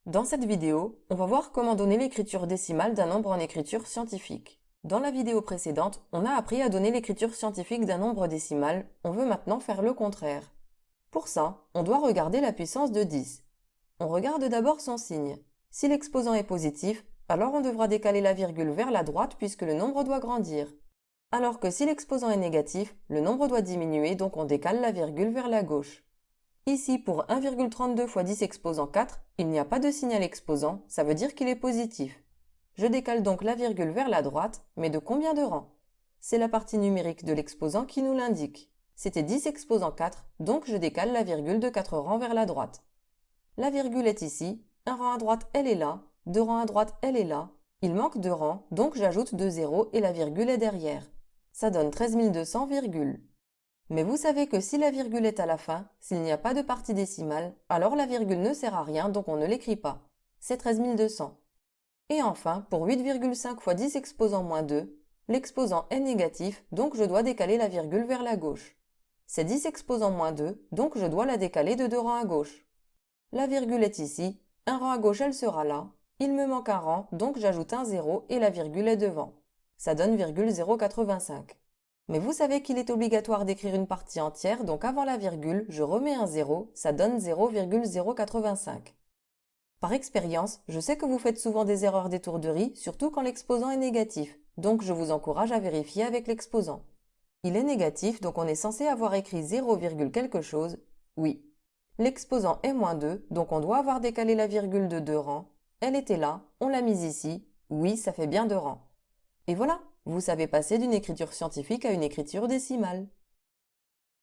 Dans cette vidéo, on va voir comment donner l'écriture décimale d'un nombre en écriture scientifique. Dans la vidéo précédente, on a appris à donner l'écriture scientifique d'un nombre décimal, on veut maintenant faire le contraire. Pour ça, on doit regarder la puissance de 10. On regarde d'abord son signe. Si l'exposant est positif, alors on devra décaler la virgule vers la droite puisque le nombre doit grandir. Alors que si l'exposant est négatif, le nombre doit diminuer donc on décale la virgule vers la gauche. Ici, pour 1,32 fois 10 exposant 4, il n'y a pas de signal exposant, ça veut dire qu'il est positif. Je décale donc la virgule vers la droite, mais de combien de rangs? C'est la partie numérique de l'exposant qui nous l'indique. C'était 10 exposant 4, donc je décale la virgule de 4 rangs vers la droite. La virgule est ici, un rang à droite elle est là, deux rangs à droite elle est là. Il manque 2 rangs, donc j'ajoute 2 zéros et la virgule est derrière. Ça donne 13 200, virgule. Mais vous savez que si la virgule est à la fin, s'il n'y a pas de partie décimale, alors la virgule ne sert à rien, donc on ne l'écrit pas. C'est 13 200. Et enfin, pour 8,5 fois 10 exposant moins 2, l'exposant est négatif, donc je dois décaler la virgule vers la gauche. C'est 10 exposant moins 2, donc je dois la décaler de 2 rangs à gauche. La virgule est ici, un rang à gauche elle sera là, il me manque un rang, donc j'ajoute un 0 et la virgule est devant. Ça donne 0,085. Mais vous savez qu'il est obligatoire d'écrire une partie entière, donc avant la virgule, je remets un 0, ça donne 0,085. Par expérience, je sais que vous faites souvent des erreurs d'étourderie, surtout quand l'exposant est négatif, donc je vous encourage à vérifier avec l'exposant. Il est négatif, donc on est censé avoir écrit 0, quelque chose, oui. L'exposant est moins 2, donc on doit avoir décalé la virgule de 2 rangs. Elle était là, on l'a mise ici, oui, ça fait bien 2 rangs. Et voilà, vous savez passer d'une écriture scientifique à une écriture décimale.